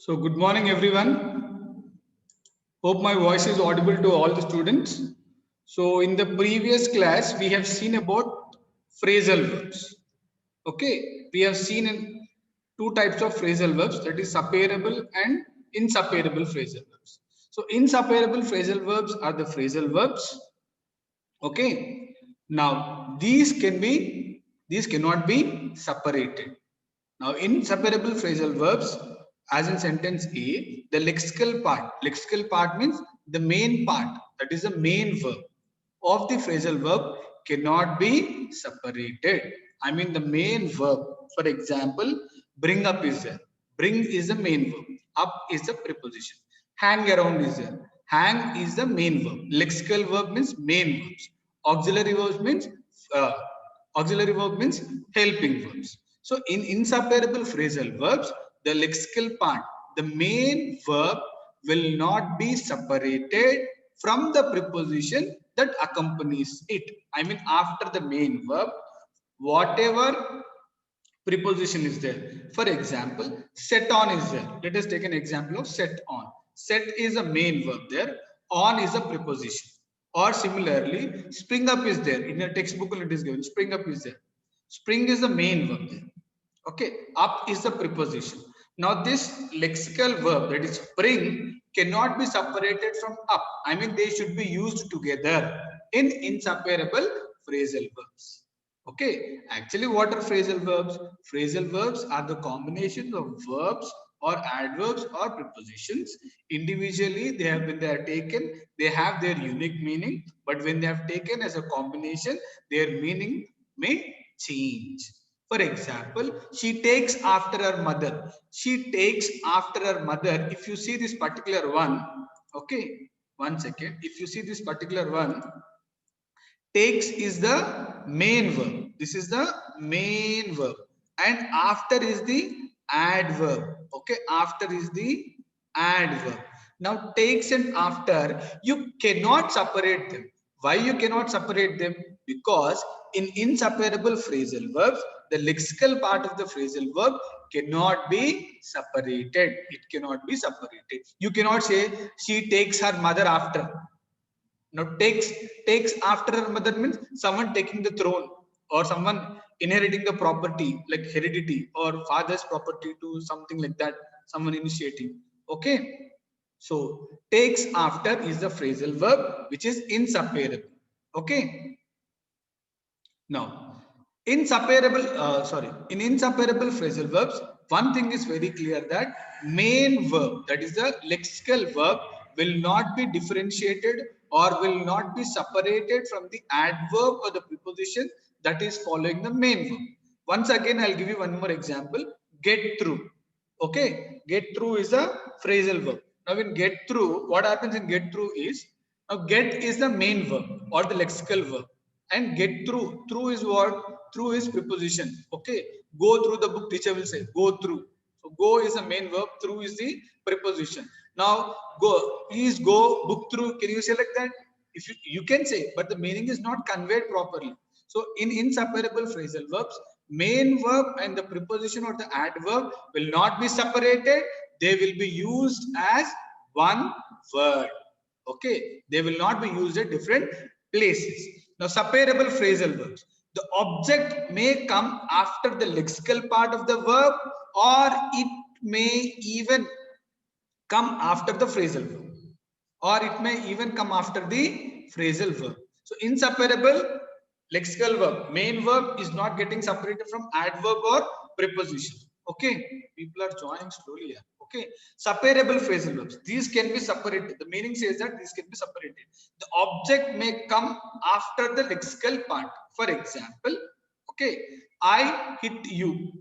So good morning everyone. Hope my voice is audible to all the students. So in the previous class we have seen about phrasal verbs. Okay, we have seen in two types of phrasal verbs, that is separable and inseparable phrasal verbs. So inseparable phrasal verbs are the phrasal verbs. Okay, now these cannot be separated. Now, inseparable phrasal verbs, as in sentence A, the lexical part means the main part, that is the main verb of the phrasal verb cannot be separated. I mean, the main verb, for example, bring up is there. Bring is the main verb. Up is the preposition. Hang around is there. Hang is the main verb. Lexical verb means main verbs. Auxiliary verbs means uh, auxiliary verb means helping verbs. So in inseparable phrasal verbs, the lexical part, the main verb will not be separated from the preposition that accompanies it. I mean, after the main verb, whatever preposition is there. For example, set on is there. Let us take an example of set on. Set is a main verb there. On is a preposition. Or similarly, spring up is there. In your textbook, it is given. Spring up is there. Spring is the main verb there. Okay, up is the preposition. Now this lexical verb, that is spring, cannot be separated from up. I mean, they should be used together in inseparable phrasal verbs. Okay, actually, what are phrasal verbs? Phrasal verbs are the combinations of verbs or adverbs or prepositions. Individually, when they are taken, they have their unique meaning, but when they have taken as a combination, their meaning may change. For example, she takes after her mother. She takes after her mother. If you see this particular one, okay, 1 second. If you see this particular one, takes is the main verb. This is the main verb, and after is the adverb. Okay, after is the adverb. Now takes and after, you cannot separate them. Why you cannot separate them? Because in inseparable phrasal verbs, the lexical part of the phrasal verb cannot be separated. It cannot be separated. You cannot say she takes her mother after. Now takes after her mother means someone taking the throne or someone inheriting the property like heredity or father's property to something like that, someone initiating. Okay, so takes after is the phrasal verb which is inseparable. Okay, now in inseparable phrasal verbs, one thing is very clear, that main verb, that is the lexical verb, will not be differentiated or will not be separated from the adverb or the preposition that is following the main verb. Once again, I'll give you one more example. Get through. Okay, get through is a phrasal verb. Now in get through, what happens in get through is, now get is the main verb or the lexical verb, and get through is what? Through is preposition. Okay, go through the book, teacher will say go through. So go is the main verb, through is the preposition. Now go, please go book through, can you say like that? If you can say, but the meaning is not conveyed properly. So in inseparable phrasal verbs, main verb and the preposition or the adverb will not be separated. They will be used as one word. Okay, they will not be used at different places. Now separable phrasal verbs, the object may come after the lexical part of the verb, or it may even come after the phrasal verb, or it may even come after the phrasal verb. So inseparable lexical verb, main verb is not getting separated from adverb or preposition. Okay, people are joining slowly here. Okay, separable phrasal verbs, these can be separated. The meaning says that these can be separated. The object may come after the lexical part. For example, okay, I hit you.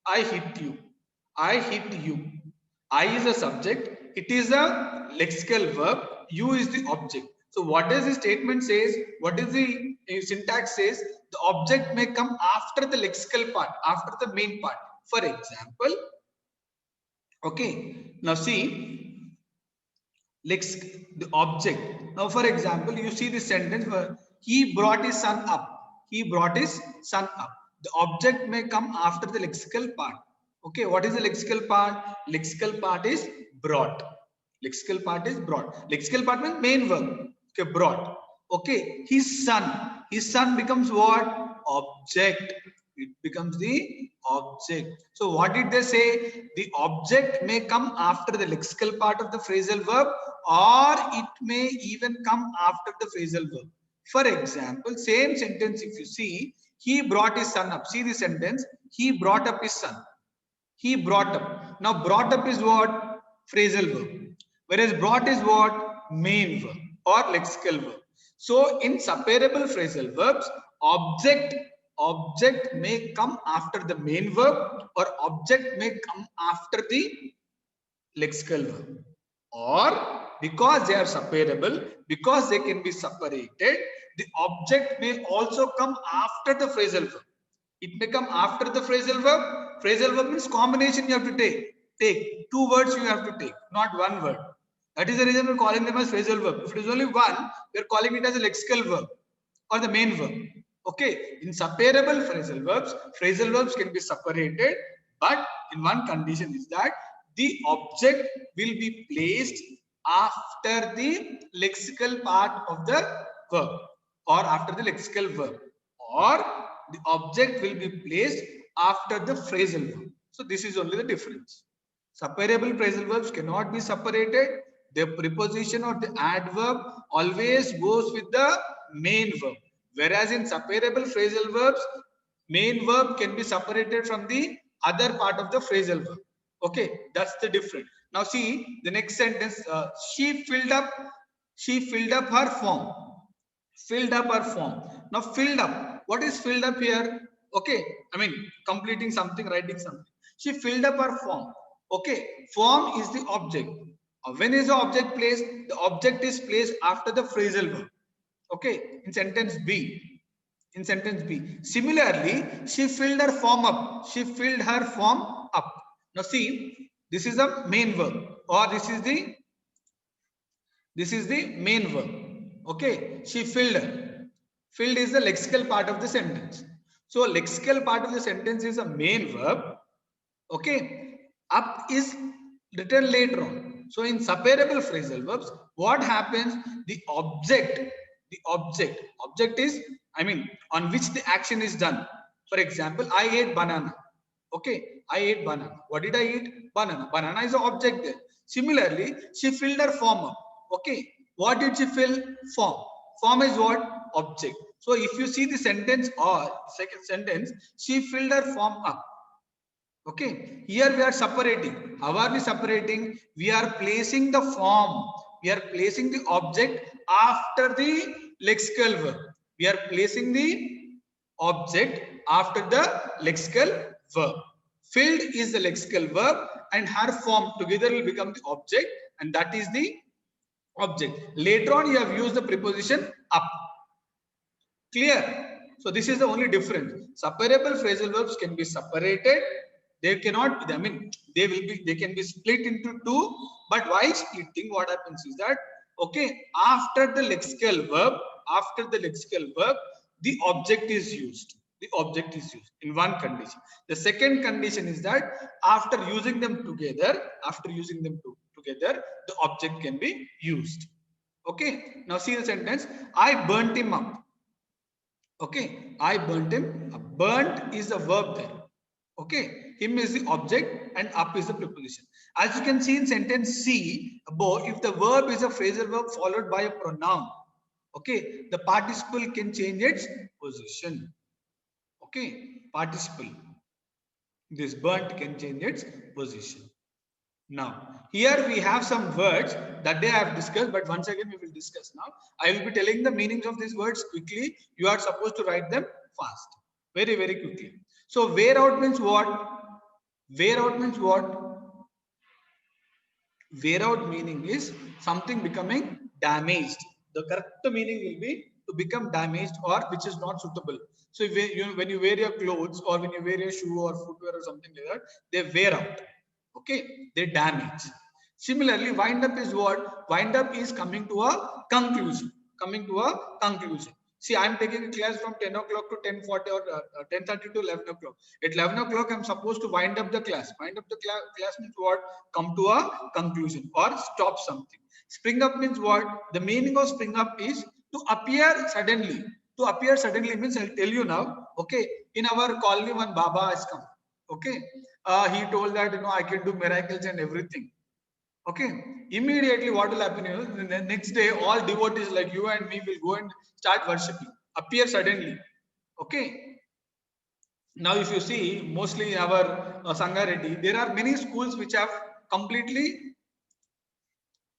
I hit you. I hit you. I is a subject, it is a lexical verb, you is the object. So what does the statement says? What is the syntax says? The object may come after the lexical part, after the main part. For example, okay, now see, the object. Now for example, you see the sentence where he brought his son up. He brought his son up. The object may come after the lexical part. Okay, what is the lexical part? Lexical part is brought. Lexical part is brought. Lexical part means main verb. Okay, brought. Okay, his son. His son becomes what? Object. It becomes the object. So what did they say? The object may come after the lexical part of the phrasal verb, or it may even come after the phrasal verb. For example, same sentence if you see, he brought his son up. See the sentence. He brought up his son. He brought up. Now brought up is what? Phrasal verb. Whereas brought is what? Main verb or lexical verb. So in separable phrasal verbs, object may come after the main verb, or object may come after the lexical verb. Or because they are separable, because they can be separated, the object may also come after the phrasal verb. It may come after the phrasal verb. Phrasal verb means combination you have to take. Take two words you have to take, not one word. That is the reason we're calling them as phrasal verb. If it is only one, we're calling it as a lexical verb or the main verb. Okay, in separable phrasal verbs can be separated, but in one condition is that the object will be placed after the lexical part of the verb, or after the lexical verb, or the object will be placed after the phrasal verb. So this is only the difference. Separable phrasal verbs cannot be separated. The preposition or the adverb always goes with the main verb. Whereas in separable phrasal verbs, main verb can be separated from the other part of the phrasal verb. Okay, that's the difference. Now see the next sentence. She filled up. She filled up her form. Filled up her form. Now filled up. What is filled up here? Okay, I mean completing something, writing something. She filled up her form. Okay, form is the object. When is the object placed? The object is placed after the phrasal verb. Okay, in sentence B. In sentence B. Similarly, she filled her form up. She filled her form up. Now see, this is the main verb, or this is the main verb. Okay, she filled her. Filled is the lexical part of the sentence. So lexical part of the sentence is a main verb. Okay, up is written later on. So in separable phrasal verbs, what happens? Object is, I mean, on which the action is done. For example, I ate banana. Okay, I ate banana. What did I eat? Banana. Banana is an object there. Similarly, she filled her form up. Okay, what did she fill? Form. Form is what? Object. So if you see the sentence or second sentence, she filled her form up. Okay, here we are separating. How are we separating? We are placing the form. We are placing the object after the lexical verb. We are placing the object after the lexical verb. Filled is the lexical verb and her form together will become the object, and that is the object. Later on you have used the preposition up. Clear? So this is the only difference. Separable phrasal verbs can be separated. They cannot, I mean, they can be split into two, but while splitting, what happens is that, okay, after the lexical verb, the object is used. The object is used in one condition. The second condition is that after using them together, the object can be used. Okay, now see the sentence. I burnt him up. Okay, I burnt him. Burnt is the verb there. Okay, him is the object and up is the preposition. As you can see in sentence C above, if the verb is a phrasal verb followed by a pronoun, okay, the participle can change its position. Okay, participle. This burnt can change its position. Now, here we have some words that they have discussed, but once again we will discuss now. I will be telling the meanings of these words quickly. You are supposed to write them fast, very, very quickly. So, wear out means what? Wear out means what? Wear out meaning is something becoming damaged. The correct meaning will be to become damaged or which is not suitable. So, when you wear your clothes or when you wear your shoe or footwear or something like that, they wear out. Okay, they damage. Similarly, wind up is what? Wind up is coming to a conclusion. Coming to a conclusion. See, I'm taking a class from 10 o'clock to 10:40 or 10:30 to 11 o'clock. At 11 o'clock, I'm supposed to wind up the class. Wind up the class means what? Come to a conclusion or stop something. Spring up means what? The meaning of spring up is to appear suddenly. To appear suddenly means, I'll tell you now. Okay, in our colony, one Baba has come. Okay, he told that I can do miracles and everything. Okay, immediately what will happen is the next day all devotees like you and me will go and start worshipping, appear suddenly. Okay, now if you see mostly in our Sangareddy, there are many schools which have completely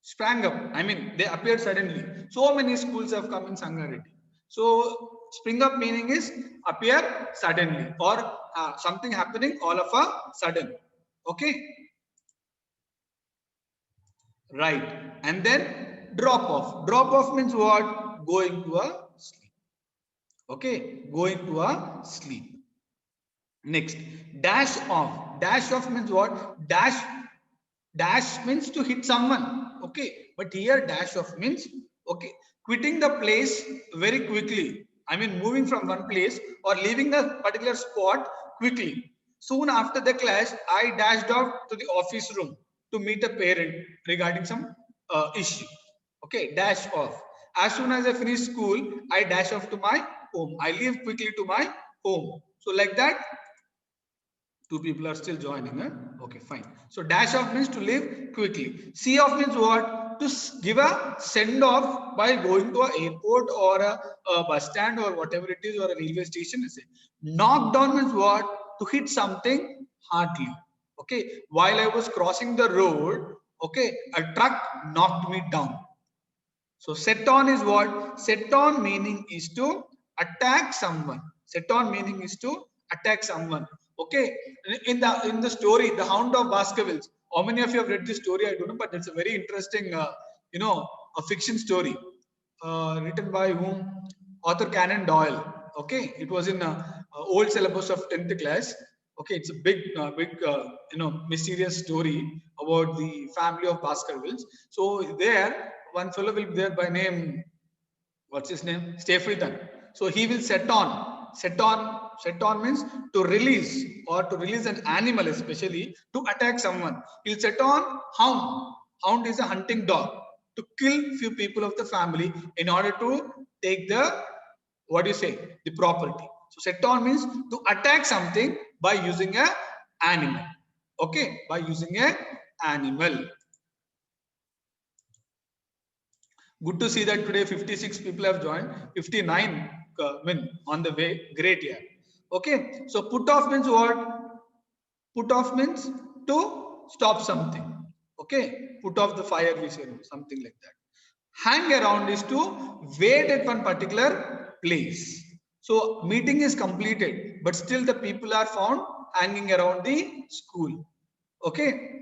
sprang up. I mean, they appeared suddenly. So many schools have come in Sangareddy. So spring up meaning is appear suddenly or something happening all of a sudden. Okay. Right. And then drop off. Drop off means what? Going to a sleep. Okay. Going to a sleep. Next, dash off. Dash off means what? Dash means to hit someone. Okay. But here dash off means, okay, quitting the place very quickly. I mean, moving from one place or leaving a particular spot quickly. Soon after the class, I dashed off to the office room to meet a parent regarding some issue. Okay, dash off. As soon as I finish school, I dash off to my home. I leave quickly to my home. So like that, two people are still joining. Huh? Okay, fine. So dash off means to leave quickly. See off means what? To give a send off by going to an airport or a bus stand or whatever it is or a railway station. Knock down means what? To hit something hardly. Okay. While I was crossing the road, okay, a truck knocked me down. So set on is what? Set on meaning is to attack someone. Set on meaning is to attack someone. Okay. In the story, The Hound of Baskervilles. How many of you have read this story? I don't know, but it's a very interesting, a fiction story written by whom? Author Conan Doyle. Okay, it was in old syllabus of 10th class. Okay, it's a big, mysterious story about the family of Baskervilles. So there, one fellow will be there by name, what's his name? Stapleton. So he will set on. Set on means to release or to release an animal, especially to attack someone. He'll set on hound. Hound is a hunting dog to kill few people of the family in order to take the, what do you say, the property. So set on means to attack something by using a animal. Okay, by using a animal. Good to see that today 56 people have joined, 59 on the way. Great, yeah. Okay, so put off means what? Put off means to stop something. Okay, put off the fire, we say, something like that. Hang around is to wait at one particular place. So meeting is completed, but still the people are found hanging around the school. Okay.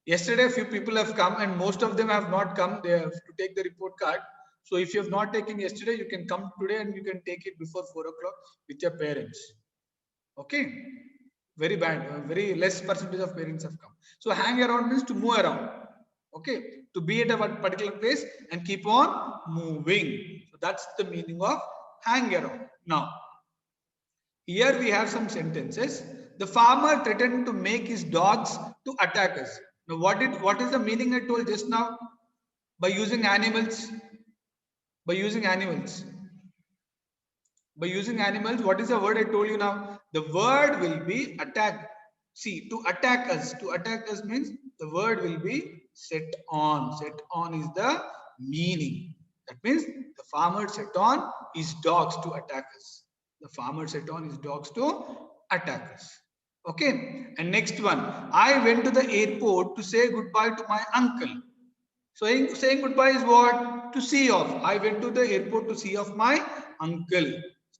Yesterday, a few people have come and most of them have not come. They have to take the report card. So if you have not taken yesterday, you can come today and you can take it before 4 o'clock with your parents. Okay. Very bad. Very less percentage of parents have come. So hang around means to move around. Okay. To be at a particular place and keep on moving. So that's the meaning of hang around. Now, here we have some sentences. The farmer threatened to make his dogs to attack us. Now, what is the meaning I told just now? By using animals. By using animals. By using animals, what is the word I told you now? The word will be attack. See, to attack us. To attack us means the word will be set on. Set on is the meaning. That means the farmer set on his dogs to attack us. The farmer set on his dogs to attack us. Okay. And next one. I went to the airport to say goodbye to my uncle. So saying goodbye is what? To see off. I went to the airport to see off my uncle.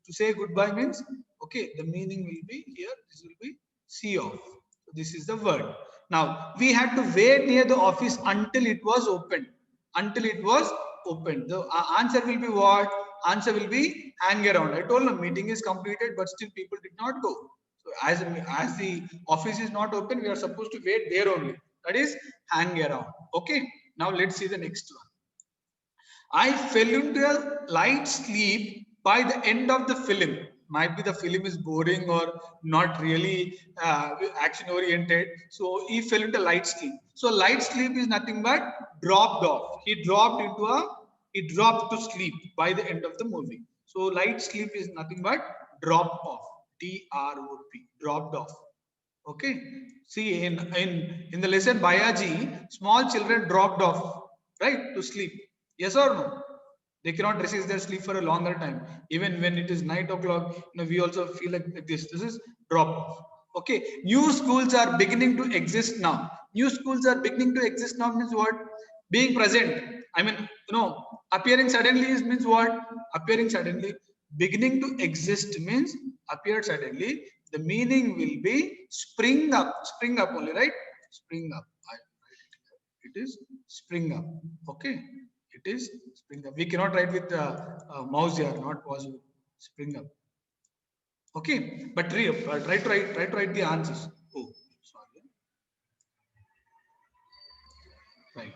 To say goodbye means, okay, the meaning will be here. This will be see off. So this is the word. Now, we had to wait near the office until it was opened. Until it was opened. The answer will be what? Answer will be hang around. I told them meeting is completed, but still people did not go. So as the office is not open, we are supposed to wait there only. That is hang around. Okay. Now let's see the next one. I fell into a light sleep by the end of the film. Might be the film is boring or not really action oriented. So he fell into light sleep. So light sleep is nothing but dropped off. He dropped to sleep by the end of the movie. So light sleep is nothing but drop off. DROP, dropped off. Okay. See, in the lesson biology, small children dropped off, right, to sleep. Yes or no? They cannot resist their sleep for a longer time. Even when it is 9 o'clock, we also feel like this. This is drop off. Okay. New schools are beginning to exist now. New schools are beginning to exist now means what? Being present. I mean, appearing suddenly means what? Appearing suddenly. Beginning to exist means appeared suddenly. The meaning will be spring up only, right? Spring up. It is spring up. Okay, it is spring up. We cannot write with mouse here, not possible. Spring up. Okay, but try to write the answers. Oh, sorry. Right.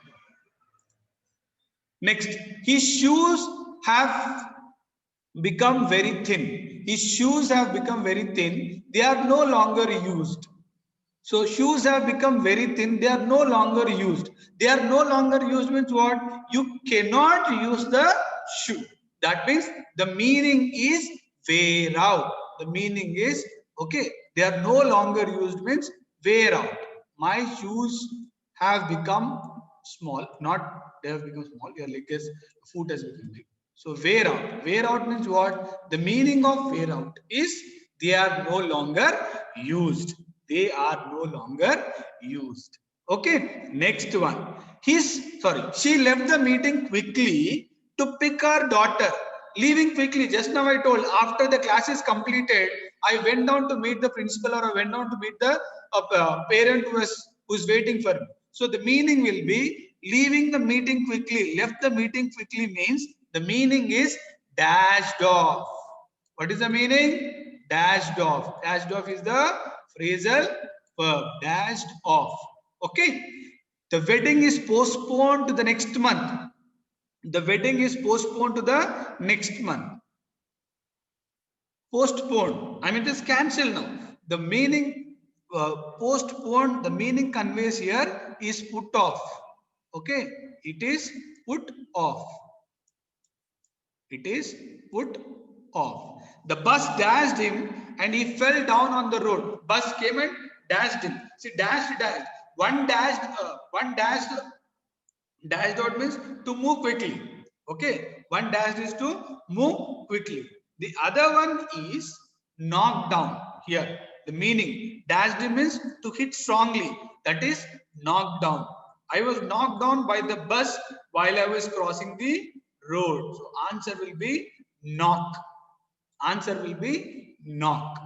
Next, his shoes have become very thin. His shoes have become very thin. They are no longer used. So shoes have become very thin. They are no longer used. They are no longer used means what? You cannot use the shoe. That means the meaning is wear out. The meaning is okay. They are no longer used means wear out. My shoes have become small. Not they have become small. Your leg is foot has become big. So wear out. Wear out means what? The meaning of wear out is they are no longer used. They are no longer used. Okay, next one. She left the meeting quickly to pick her daughter. Leaving quickly. Just now I told after the class is completed, I went down to meet the principal or I went down to meet the parent who's waiting for me. So the meaning will be leaving the meeting quickly. Left the meeting quickly means the meaning is dashed off. What is the meaning? Dashed off. Dashed off is the phrasal verb. Dashed off. Okay. The wedding is postponed to the next month. The wedding is postponed to the next month. Postponed. I mean, it is cancelled now. The meaning postponed, the meaning conveys here is put off. Okay. It is put off. It is put off. The bus dashed him and he fell down on the road. Bus came and dashed him. See, dashed. One dashed out means to move quickly. Okay. One dashed is to move quickly. The other one is knocked down. Here, the meaning dashed means to hit strongly. That is knocked down. I was knocked down by the bus while I was crossing the road. So answer will be knock. Answer will be knock.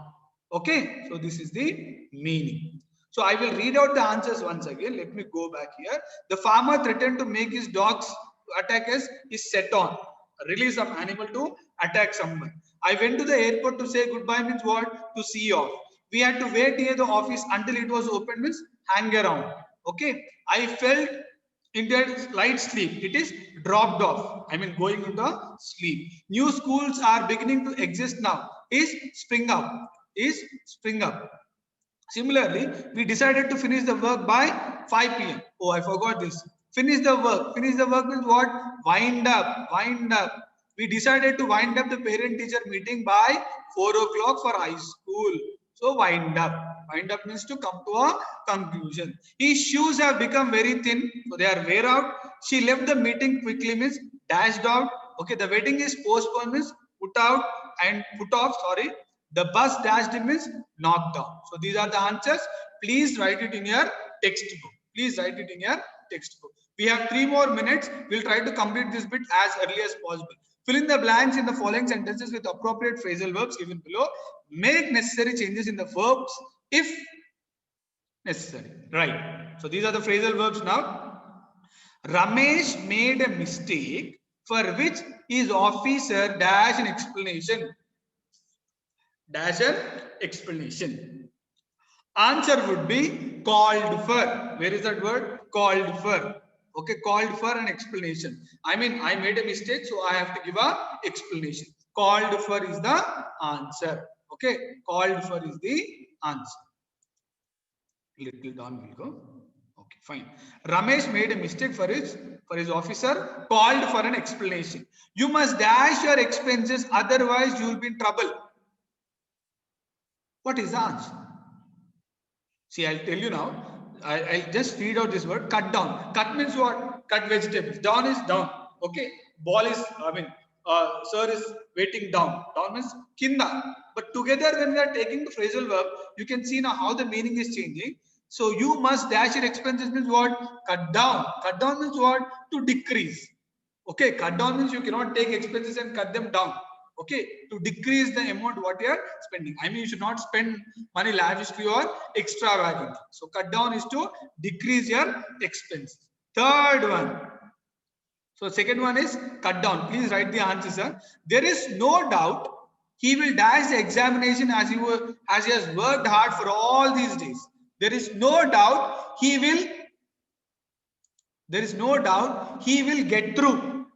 Okay. So this is the meaning. So I will read out the answers once again. Let me go back here. The farmer threatened to make his dogs attack us is set on. Release some animal to attack someone. I went to the airport to say goodbye means what? To see off. We had to wait near the office until it was open means hang around. Okay. I felt into light sleep. It is dropped off. I mean going into sleep. New schools are beginning to exist now. Is spring up. Is spring up. Similarly, we decided to finish the work by 5 p.m. Oh, I forgot this. Finish the work. Finish the work means what? Wind up. Wind up. We decided to wind up the parent-teacher meeting by 4 o'clock for high school. So wind up. Wind up means to come to a conclusion. His shoes have become very thin. So they are wear out. She left the meeting quickly means dashed out. Okay, the wedding is postponed means put out and put off. Sorry. The bus dashed means knocked down. So these are the answers. Please write it in your textbook. Please write it in your textbook. We have 3 more minutes. We'll try to complete this bit as early as possible. Fill in the blanks in the following sentences with appropriate phrasal verbs given below. Make necessary changes in the verbs if necessary. Right. So these are the phrasal verbs now. Ramesh made a mistake for which his officer dash an explanation. Dash an explanation. Answer would be called for. Where is that word? Called for. Okay, called for an explanation. I mean, I made a mistake, so I have to give a explanation. Called for is the answer. Okay, called for is the answer. Little down will go. Okay, fine. Ramesh made a mistake for his officer, called for an explanation. You must dash your expenses, otherwise you will be in trouble. What is the answer? See, I'll tell you now. I'll just read out this word. Cut down. Cut means what? Cut vegetables. Down is down. Okay. Ball is, sir is waiting down. Down means kinda. But together, when we are taking the phrasal verb, you can see now how the meaning is changing. So you must dash your expenses means what? Cut down. Cut down means what? To decrease. Okay. Cut down means you cannot take expenses and cut them down. Okay, to decrease the amount what you are spending. I mean, you should not spend money lavishly or extravagantly. So cut down is to decrease your expenses. Third one. So second one is cut down. Please write the answer, sir. There is no doubt he will dash the examination as he has worked hard for all these days. There is no doubt he will. There is no doubt he will get through.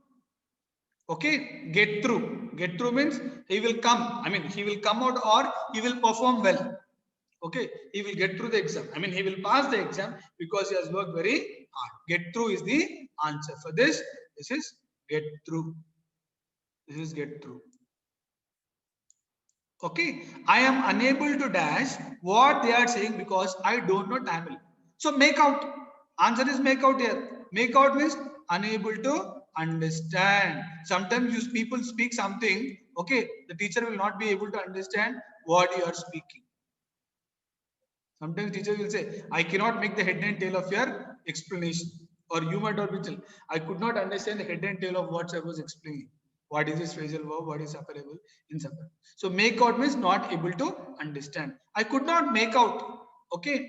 Okay, get through. Get through means he will come. I mean, he will come out or he will perform well. Okay, he will get through the exam. I mean, he will pass the exam because he has worked very hard. Get through is the answer for this. This is get through. This is get through. Okay, I am unable to dash what they are saying because I don't know Tamil. So make out. Answer is make out here. Make out means unable to understand. Sometimes you people speak something. Okay, the teacher will not be able to understand what you are speaking. Sometimes teacher will say, I cannot make the head and tail of your explanation. Or you might not be telling, I could not understand the head and tail of what I was explaining. What is this phrasal verb? What is separable? Inseparable. So make out means not able to understand. I could not make out. Okay.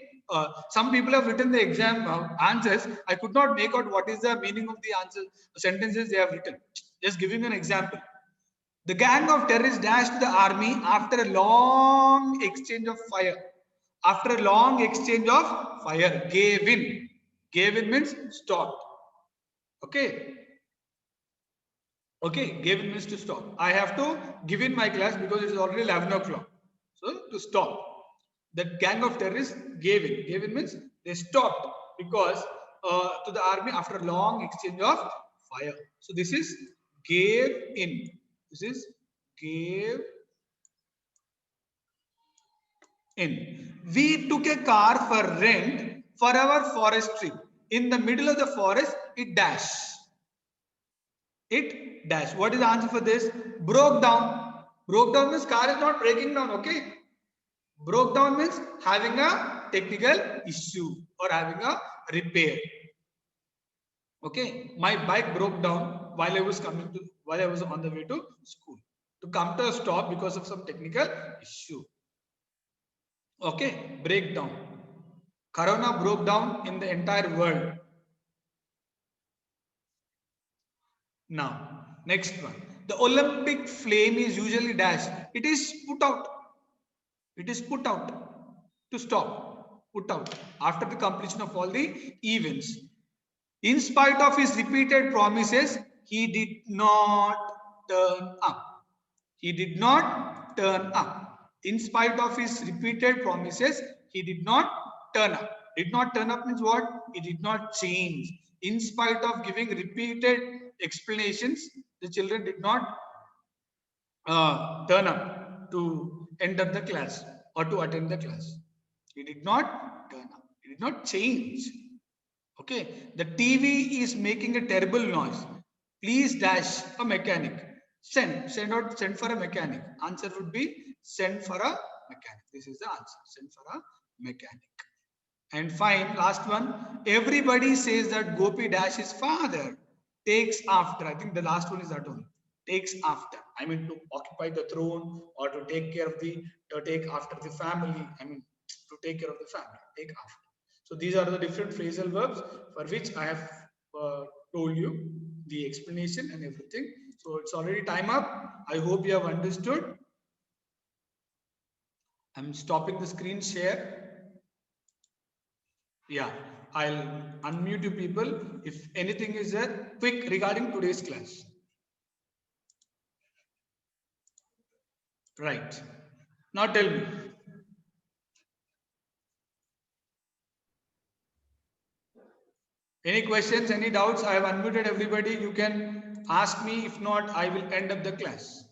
Some people have written the exam answers. I could not make out what is the meaning of the answer sentences they have written. Just giving an example. The gang of terrorists dashed the army after a long exchange of fire. After a long exchange of fire, gave in. Gave in means stopped. Okay. Okay, gave in means to stop. I have to give in my class because it is already 11 o'clock. So to stop. That gang of terrorists gave in. Gave in means they stopped because to the army after a long exchange of fire. So this is gave in. This is gave in. We took a car for rent for our forest trip. In the middle of the forest, it dashed. It dash. What is the answer for this? Broke down. Broke down means car is not breaking down. Okay. Broke down means having a technical issue or having a repair. Okay. My bike broke down while I was on the way to school. To come to a stop because of some technical issue. Okay. Breakdown. Corona broke down in the entire world. Now, next one. The Olympic flame is usually dashed. It is put out. It is put out to stop. Put out after the completion of all the events. In spite of his repeated promises, he did not turn up. He did not turn up. In spite of his repeated promises, he did not turn up. Did not turn up means what? He did not change. In spite of giving repeated explanations, the children did not turn up to enter the class or to attend the class. He did not turn up. He did not change. Okay. The TV is making a terrible noise. Please dash a mechanic. Send for a mechanic. Answer would be send for a mechanic. This is the answer. Send for a mechanic. And fine, last one. Everybody says that Gopi dash his father. Takes after. I think the last one is that one. Takes after. I mean to occupy the throne or to take care of to take after the family. I mean to take care of the family. Take after. So these are the different phrasal verbs for which I have told you the explanation and everything. So it's already time up. I hope you have understood. I'm stopping the screen share. Yeah. I'll unmute you people if anything is there quick regarding today's class. Right. Now tell me. Any questions, any doubts? I have unmuted everybody. You can ask me. If not, I will end up the class.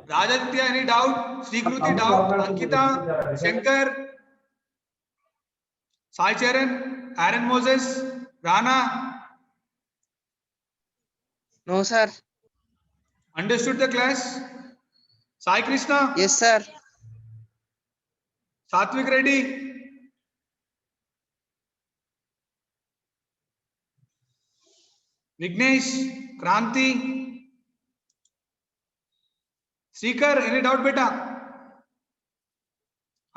Rajatya, any doubt? Srikruti, doubt? Ankita, Shankar, Sai Charan, Aaron Moses, Rana. No, sir. Understood the class? Sai Krishna? Yes, sir. Satvik Reddy? Vignesh? Kranti? Seeker, any doubt beta?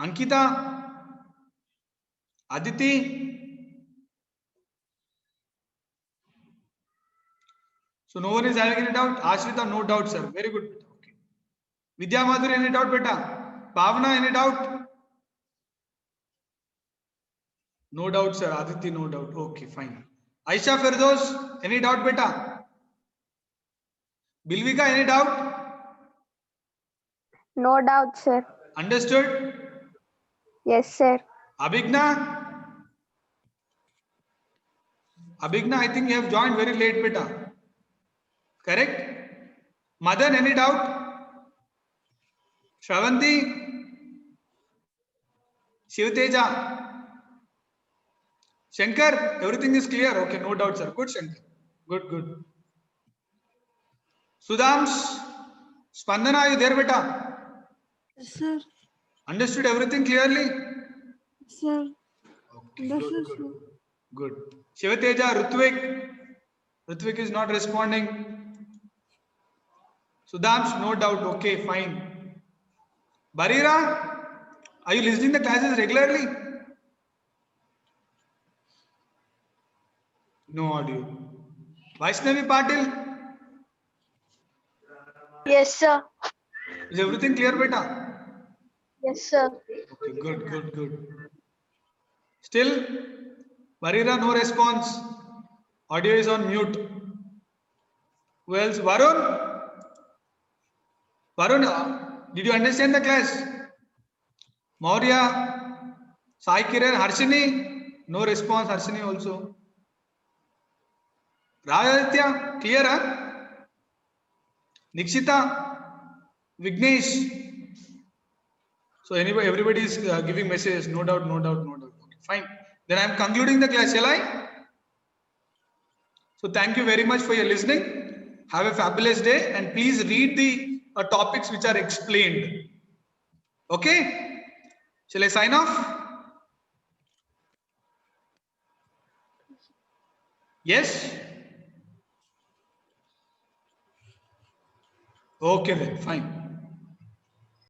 Ankita? Aditi? So no one is having any doubt? Ashrita, no doubt, sir. Very good. Okay. Vidya Madhuri, any doubt beta? Bhavana, any doubt? No doubt, sir. Aditi, no doubt. Okay, fine. Aisha Firdos, any doubt beta? Bilvika, any doubt? No doubt, sir. Understood? Yes, sir. Abhigna? Abhigna, I think you have joined very late beta. Correct? Madan, any doubt? Shravanti? Shivteja? Shankar, everything is clear. Okay, no doubt, sir. Good, Shankar. Good, good. Sudhamsh? Spandana, are you there beta? Yes, sir. Understood everything clearly? Yes, sir. Okay, Understood, good, sir. good. Good. Shivateja, Rutvik. Rutvik is not responding. Sudhamsh, no doubt. Okay, fine. Barira, are you listening the classes regularly? No audio. Vaishnavi Patil, Yes, sir. is everything clear, beta? Yes, sir. Okay, good, good, good. Still, Barira, no response. Audio is on mute. Who else? Varun? Varun, did you understand the class? Maurya, Sai Kiran, Harshini? No response, Harshini also. Rajaditya, clear, huh? Nikshita, Vignesh. So anyway, everybody is giving messages. No doubt, no doubt, no doubt. Okay, fine. Then I am concluding the class, shall I? So thank you very much for your listening. Have a fabulous day and please read the topics which are explained. Okay? Shall I sign off? Yes? Okay then, fine.